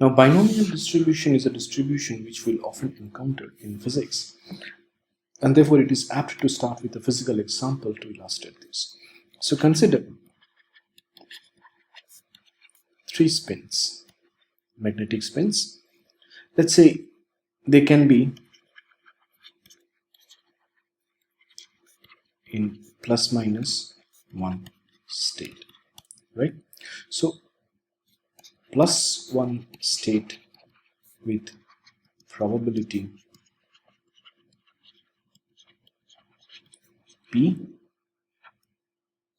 Now, binomial distribution is a distribution which we'll often encounter in physics, and therefore it is apt to start with a physical example to illustrate this. So consider 3 spins, magnetic spins. Let's say they can be in plus minus 1 state, right? So plus 1 state with probability P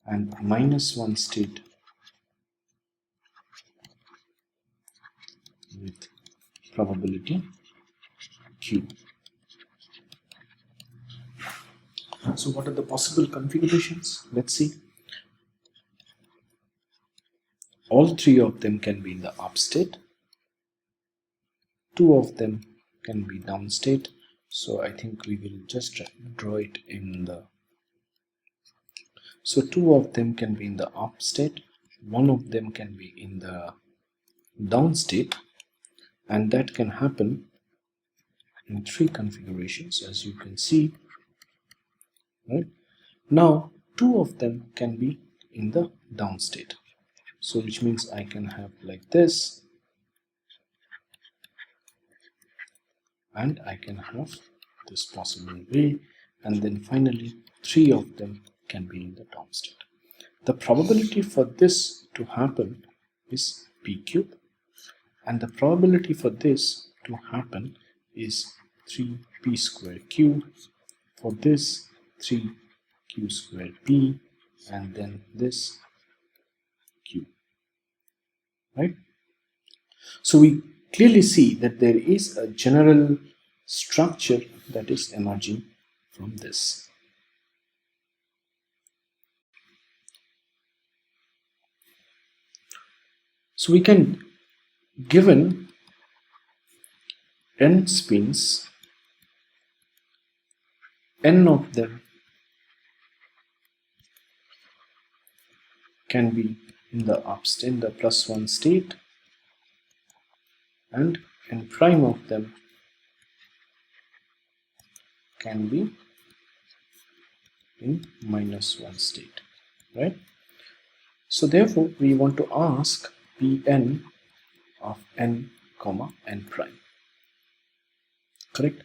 and minus 1 state with probability Q. So what are the possible configurations? Let's see. All 3 of them can be in the up state. 2 of them can be down state. So I think we will just draw it in the... So 2 of them can be in the up state. 1 of them can be in the down state. And that can happen in 3 configurations, as you can see. Right? Now 2 of them can be in the down state. So which means I can have like this, and I can have this possible way, and then finally 3 of them can be in the down state. The probability for this to happen is P cube, and the probability for this to happen is 3P square Q. For this, 3Q square P, and then this Q, right? So we clearly see that there is a general structure that is emerging from this. So we can, given n spins, n of them can be in the up state, in the plus 1 state, and n prime of them can be in minus 1 state, right? So therefore we want to ask Pn of n comma n prime, correct?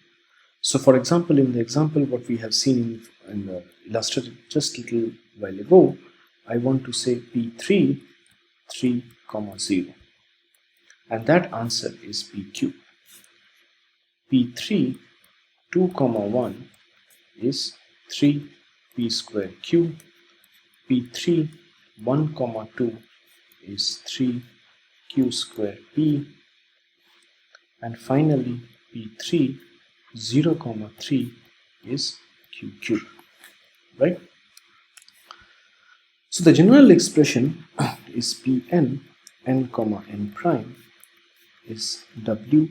So for example, in the example what we have seen in the illustrated just a little while ago, I want to say P3 3, 0, and that answer is PQ. P3 2, 1 is 3P square Q. P3 1, 2 is 3Q square P, and finally P3 0, 3 is QQ, right? So the general expression is Pn n comma n prime is W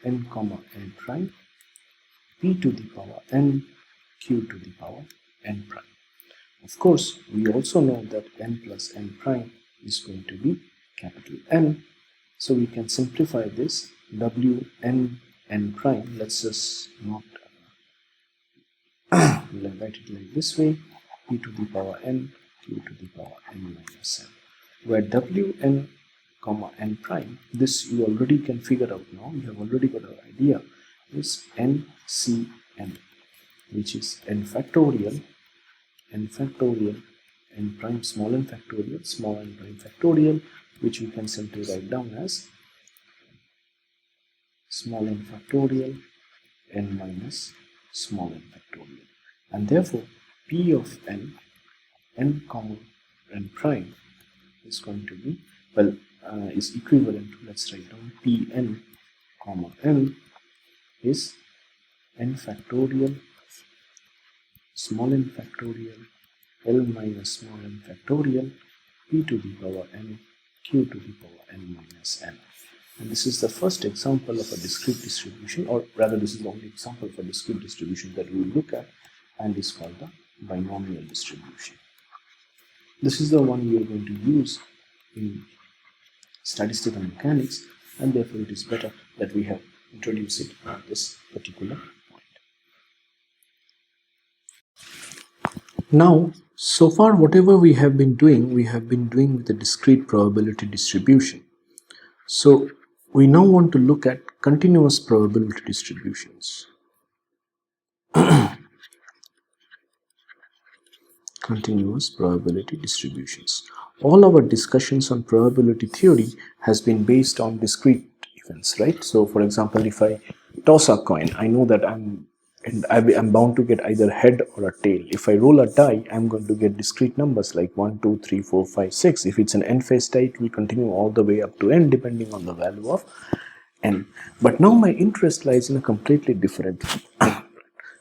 n comma n prime P to the power n Q to the power n prime. Of course, we also know that n plus n prime is going to be capital N. So we can simplify this W n n prime. Let's just not write it like this way: P to the power n Q to the power n minus n, where W n comma n prime, this you already can figure out now, you have already got an idea, is n c n, which is n factorial, n prime small n prime factorial, which we can simply write down as small n factorial n minus small n factorial, and therefore P of n comma n prime is going to be, well, is equivalent to, let's write down Pn comma n is n factorial small n factorial L minus small n factorial P to the power n Q to the power n minus n. And this is the first example of a discrete distribution, or rather this is the only example of a discrete distribution that we will look at, and is called the binomial distribution. This is the one we are going to use in statistical mechanics, and therefore it is better that we have introduced it at this particular point. Now, so far whatever we have been doing with the discrete probability distribution. So we now want to look at continuous probability distributions. Continuous probability distributions. All our discussions on probability theory has been based on discrete events, right? So for example, if I toss a coin, I know that I'm bound to get either head or a tail. If I roll a die, I'm going to get discrete numbers like 1, 2, 3, 4, 5, 6. If it's an n-phase die, it will continue all the way up to n depending on the value of n. But now my interest lies in a completely different thing.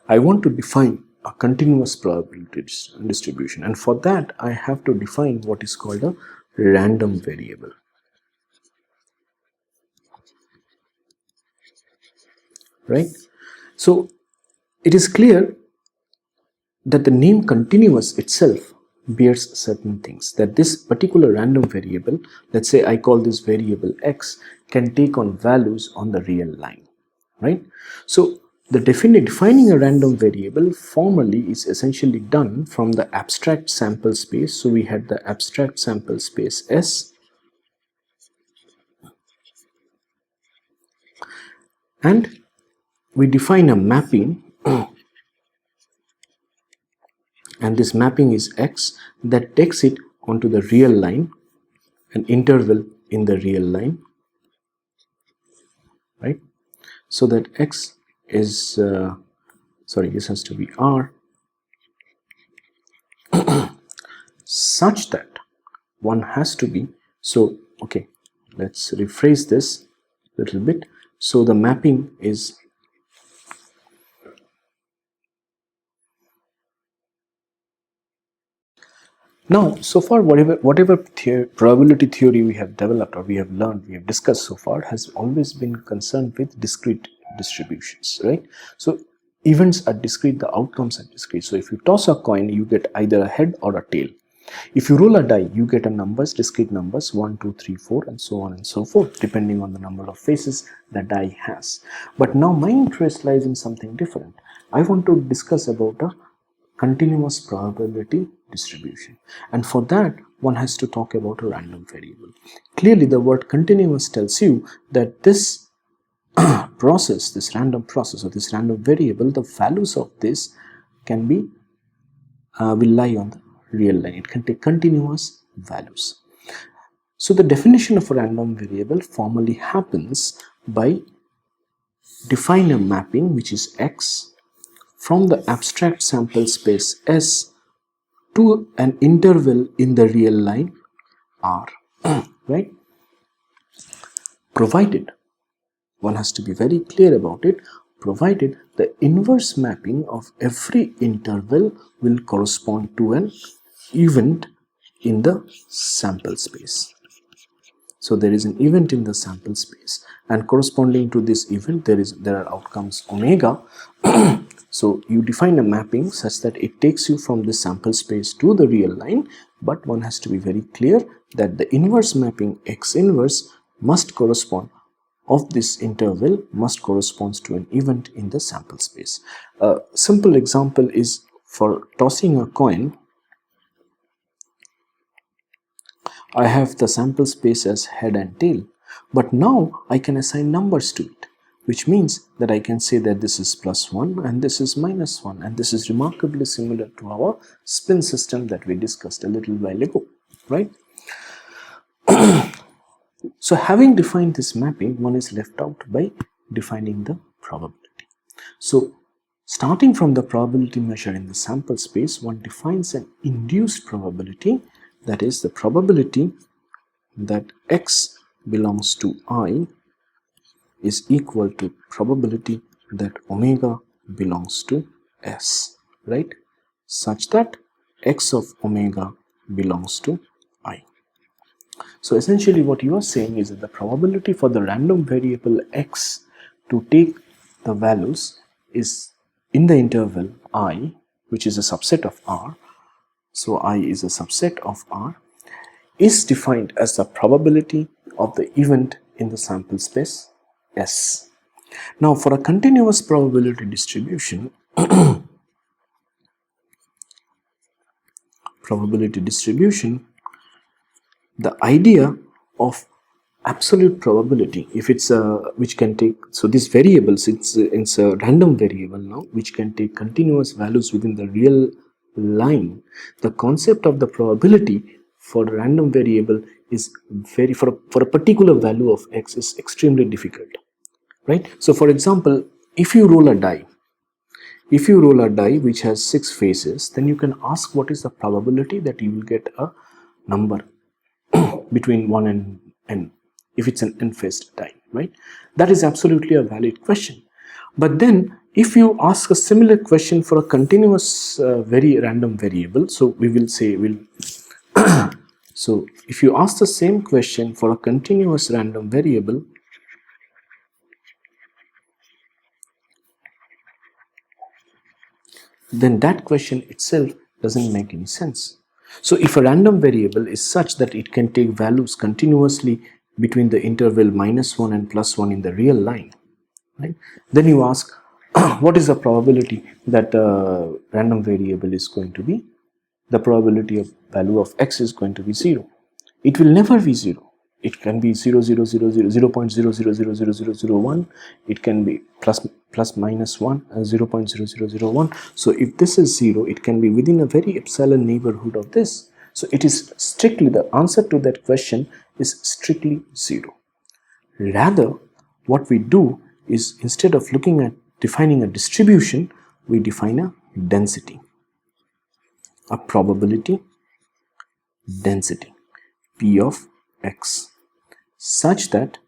I want to define a continuous probability distribution, and for that I have to define what is called a random variable. Right? So it is clear that the name continuous itself bears certain things, that this particular random variable, let's say I call this variable x, can take on values on the real line, right? So the defining a random variable formally is essentially done from the abstract sample space. So we had the abstract sample space S, and we define a mapping, and this mapping is x, that takes it onto the real line, an interval in the real line, right? So that x is this has to be R, such that one has to be, so okay, let's rephrase this a little bit. So the mapping is now, so far whatever probability theory we have developed or we have learned, we have discussed so far, has always been concerned with discrete distributions, right? So events are discrete, the outcomes are discrete. So if you toss a coin, you get either a head or a tail. If you roll a die, you get a numbers, discrete numbers 1, 2, 3, 4, and so on and so forth, depending on the number of faces the die has. But now my interest lies in something different. I want to discuss about a continuous probability distribution, and for that one has to talk about a random variable. Clearly the word continuous tells you that this process, this random process or this random variable, the values of this can be will lie on the real line. It can take continuous values. So the definition of a random variable formally happens by define a mapping which is x from the abstract sample space S to an interval in the real line R, right? Provided, one has to be very clear about it, provided the inverse mapping of every interval will correspond to an event in the sample space. So there is an event in the sample space, and corresponding to this event there are outcomes omega. So you define a mapping such that it takes you from the sample space to the real line, but one has to be very clear that the inverse mapping x inverse must correspond of this interval must correspond to an event in the sample space. A simple example is for tossing a coin. I have the sample space as head and tail, but now I can assign numbers to it, which means that I can say that this is +1 and this is -1, and this is remarkably similar to our spin system that we discussed a little while ago, right? So having defined this mapping, one is left out by defining the probability. So starting from the probability measure in the sample space, one defines an induced probability, that is the probability that x belongs to I is equal to probability that omega belongs to S, right? Such that x of omega belongs to I. So essentially what you are saying is that the probability for the random variable x to take the values is in the interval I, which is a subset of R. So I is a subset of R, is defined as the probability of the event in the sample space S. Now for a continuous probability distribution, the idea of absolute probability, if it's which can take, so these variables, it's a random variable now which can take continuous values within the real line. The concept of the probability for a random variable is very, for a particular value of x, is extremely difficult, right? So for example, if you roll a die which has 6 faces, then you can ask what is the probability that you will get a number between 1 and n, if it's an n-faced die, right? That is absolutely a valid question. But then if you ask a similar question for a continuous very random variable, so we will say so if you ask the same question for a continuous random variable, then that question itself doesn't make any sense. So if a random variable is such that it can take values continuously between the interval -1 and +1 in the real line, right? Then you ask, what is the probability that random variable is going to be? The probability of value of x is going to be 0. It will never be 0. It can be 0.00000001. It can be plus -1 and 0.0001. So if this is 0, it can be within a very epsilon neighborhood of this. So it is strictly, the answer to that question is strictly 0. Rather, what we do is, instead of looking at defining a distribution, we define a density, a probability density P of x, such that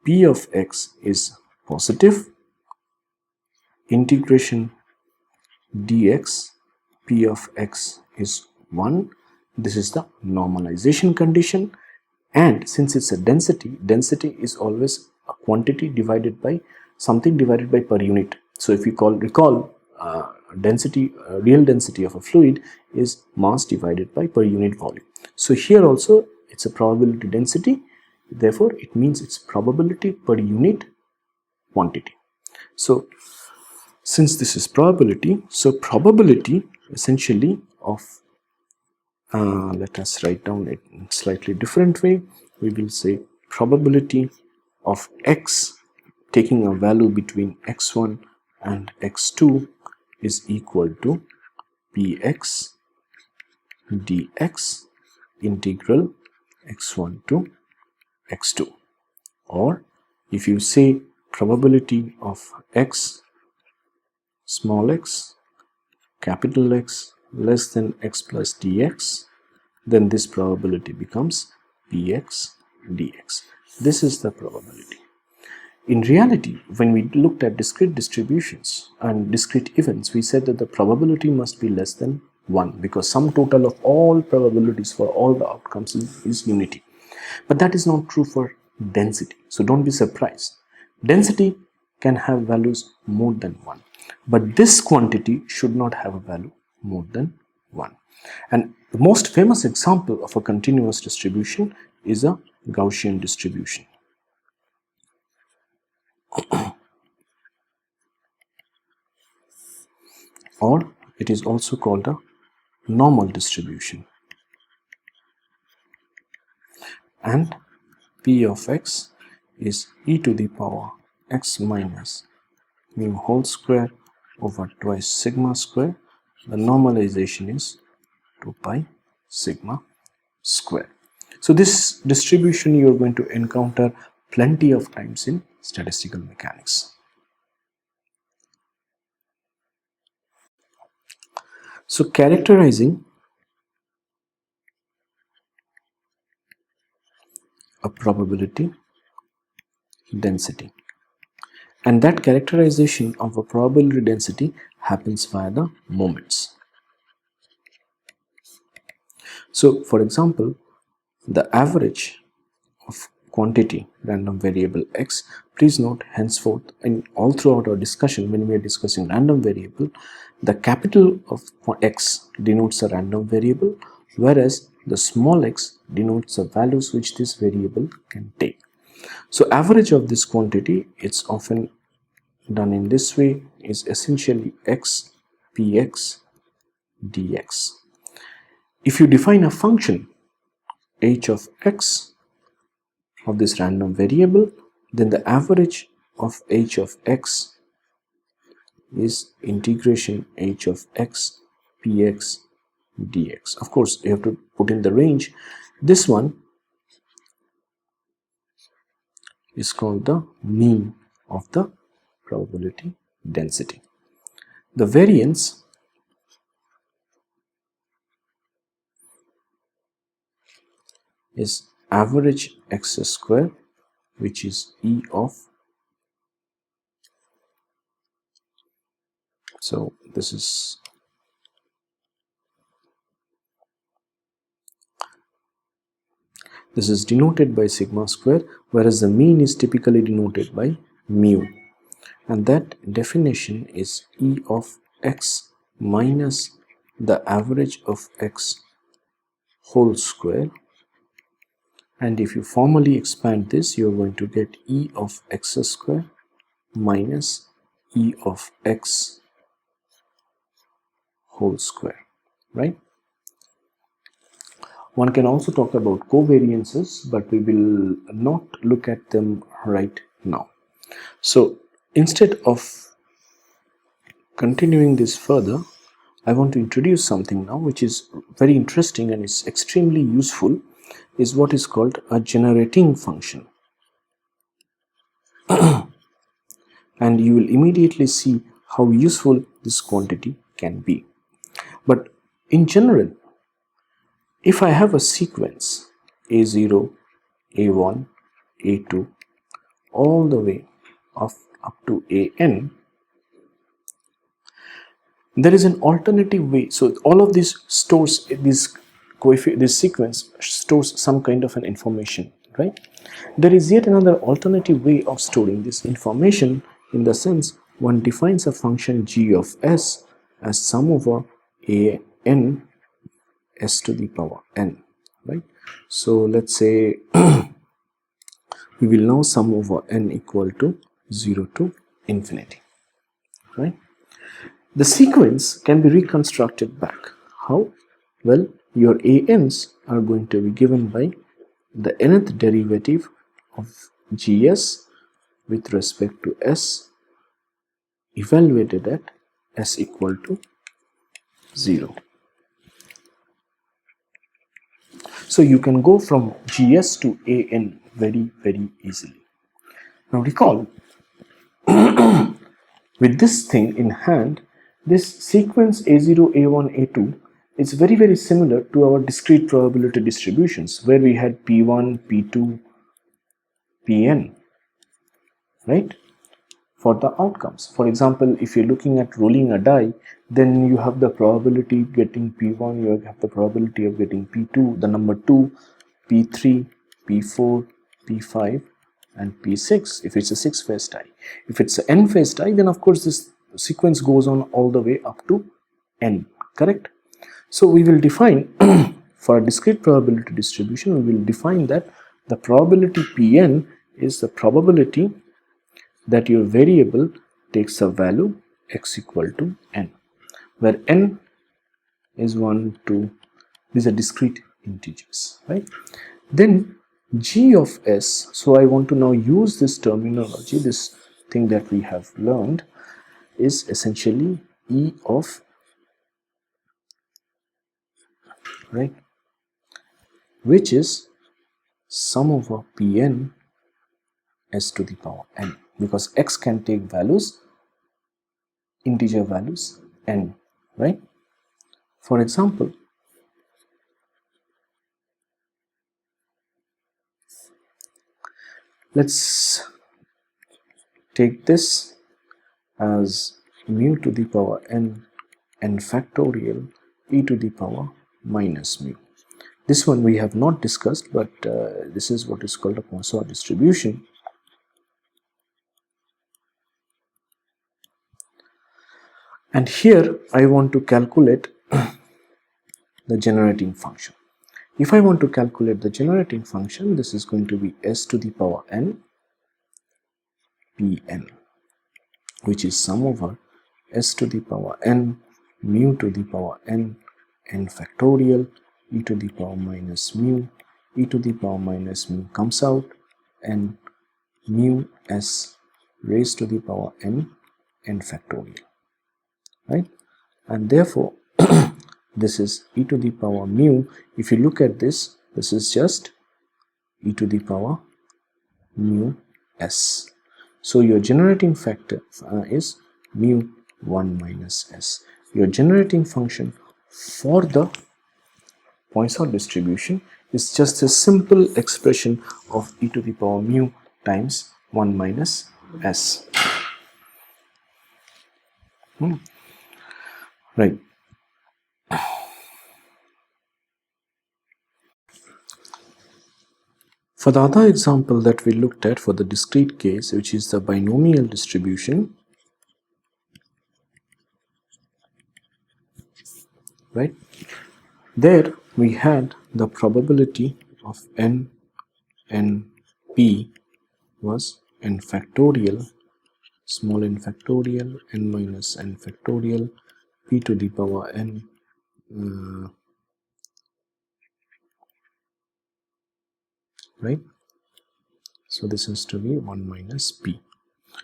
P of x is positive, integration dx P of x is 1. This is the normalization condition, and since it's a density is always a quantity divided by something divided by per unit. So if you recall density, real density of a fluid is mass divided by per unit volume. So here also it's a probability density, therefore it means it's probability per unit quantity. So since this is probability, so probability essentially of let us write down it in a slightly different way. We will say probability of x taking a value between x1 and x2 is equal to px dx integral x1 to x2. Or if you say probability of x small x capital X less than x plus dx, then this probability becomes px dx. This is the probability. In reality, when we looked at discrete distributions and discrete events, we said that the probability must be less than 1, because sum total of all probabilities for all the outcomes is unity. But that is not true for density. So don't be surprised. Density can have values more than 1. But this quantity should not have a value more than 1. And the most famous example of a continuous distribution is a Gaussian distribution. Or it is also called a normal distribution. And P of x is e to the power x minus mu whole square over twice sigma square. The normalization is 2 pi sigma square. So this distribution you are going to encounter plenty of times in statistical mechanics. So characterizing a probability density, and that characterization of a probability density happens via the moments. So for example, the average of quantity random variable x, please note henceforth and all throughout our discussion, when we are discussing random variable, the capital of x denotes a random variable, whereas the small x denotes the values which this variable can take. So average of this quantity, it's often done in this way, is essentially x px dx. If you define a function h of x of this random variable, then the average of h of x is integration h of x px dx. Of course, you have to put in the range. This one is called the mean of the probability density. The variance is average x square, which is E of, so this is denoted by sigma square, whereas the mean is typically denoted by mu, and that definition is E of x minus the average of x whole square. And if you formally expand this, you're going to get E of x square minus E of x whole square, right? One can also talk about covariances, but we will not look at them right now. So instead of continuing this further, I want to introduce something now which is very interesting and is extremely useful, is what is called a generating function. And you will immediately see how useful this quantity can be. But in general, if I have a sequence A0, A1, A2, all the way up to AN, there is an alternative way. So all of these stores, this sequence stores some kind of an information, right? There is yet another alternative way of storing this information, in the sense one defines a function g of s as sum over a n s to the power n, right? So let's say we will now sum over n equal to 0 to infinity, right? The sequence can be reconstructed back. How? Well, your ANs are going to be given by the nth derivative of gs with respect to s evaluated at s equal to 0. So you can go from gs to an very, very easily. Now recall, with this thing in hand, this sequence A0, A1, A2 is very, very similar to our discrete probability distributions, where we had P1, P2, Pn, right, for the outcomes. For example, if you're looking at rolling a die, then you have the probability of getting P1, you have the probability of getting P2, the number 2, P3, P4, P5, and P6 if it's a 6-phase die. If it's an n-phase die, then of course this sequence goes on all the way up to n, correct? So we will define for a discrete probability distribution, we will define that the probability Pn is the probability that your variable takes a value x equal to n, where n is 1, 2, these are discrete integers, right? Then g of s, so I want to now use this terminology, this thing that we have learned is essentially E of, right, which is sum over Pn s to the power n, because x can take values, integer values n, right? For example, let's take this as mu to the power n factorial e to the power minus mu. This one we have not discussed, but this is what is called a Poisson distribution. And here I want to calculate the generating function. If I want to calculate the generating function, this is going to be s to the power n Pn, which is sum over s to the power n mu to the power n factorial e to the power minus mu, e to the power minus mu comes out, and mu s raised to the power n factorial, right? And therefore this is e to the power mu. If you look at this, this is just e to the power mu s. So your generating factor is mu 1 minus s. Your generating function for the Poisson distribution is just a simple expression of e to the power mu times 1 minus s. Right. For the other example that we looked at for the discrete case, which is the binomial distribution, right? There we had the probability of n p was n factorial, small n factorial, n minus n factorial, p to the power n, right? So this has to be 1 minus p.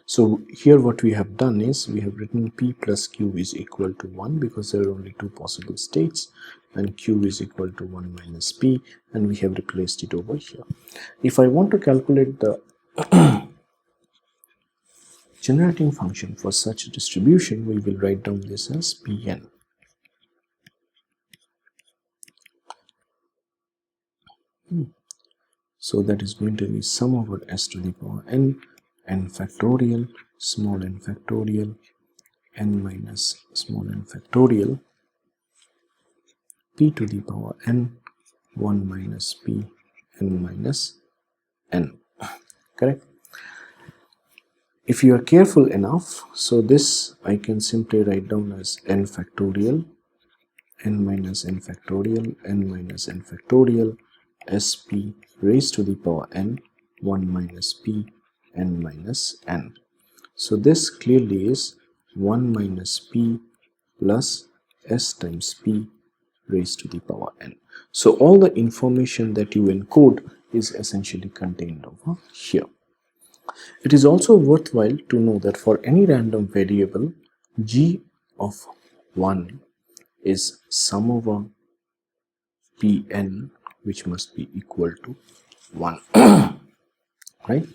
So here what we have done is we have written p plus q is equal to 1 because there are only two possible states, and q is equal to 1 minus p, and we have replaced it over here. If I want to calculate the generating function for such a distribution, we will write down this as Pn. So that is going to be sum over s to the power n factorial, small n factorial, n minus small n factorial, p to the power n, 1 minus p, n minus n. Correct? If you are careful enough, so this I can simply write down as n factorial, n minus n factorial, n minus n factorial, sp raised to the power n, 1 minus p, n minus n. So this clearly is 1 minus p plus s times p raised to the power n. So all the information that you encode is essentially contained over here. It is also worthwhile to know that for any random variable, g of 1 is sum over Pn, which must be equal to 1. Right?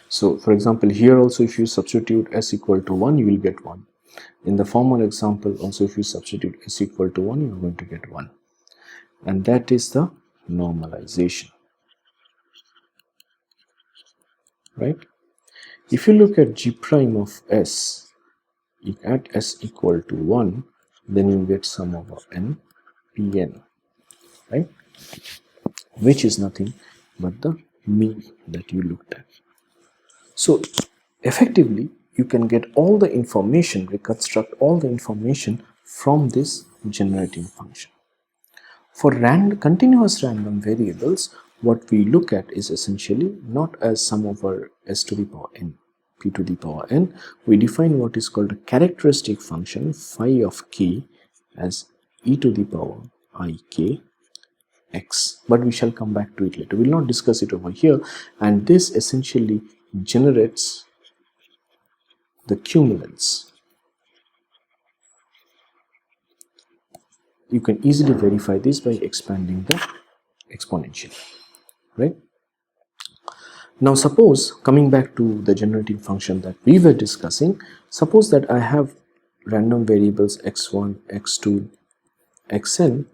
So for example, here also if you substitute s equal to 1, you will get 1. In the former example also, if you substitute s equal to 1, you are going to get 1. And that is the normalization. Right? If you look at g prime of s, at s equal to 1, then you get sum over n Pn, right? Which is nothing but the mean that you looked at. So effectively, you can get all the information, reconstruct all the information from this generating function. For continuous random variables, what we look at is essentially not as sum over s to the power n, p to the power n. We define what is called a characteristic function phi of k as e to the power ik x, but we shall come back to it later. We will not discuss it over here, and this essentially generates the cumulants. You can easily verify this by expanding the exponential, right? Now suppose, coming back to the generating function that we were discussing, suppose that I have random variables x1, x2, xn,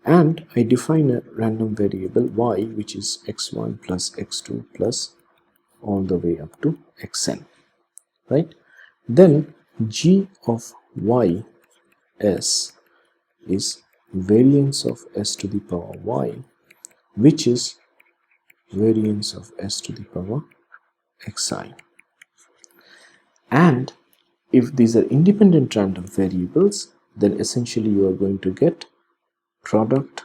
and I define a random variable y, which is x1 plus x2 plus all the way up to xn, right? Then g of y s is variance of s to the power y, which is variance of s to the power xi. And if these are independent random variables, then essentially you are going to get product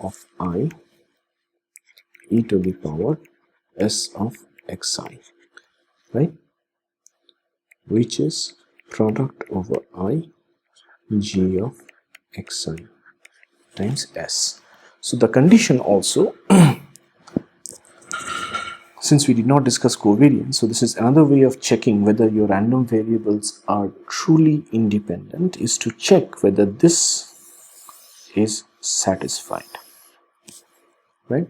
of I e to the power s of xi, right, which is product over I g of xi times s. So the condition also, since we did not discuss covariance, so this is another way of checking whether your random variables are truly independent, is to check whether this is satisfied, right?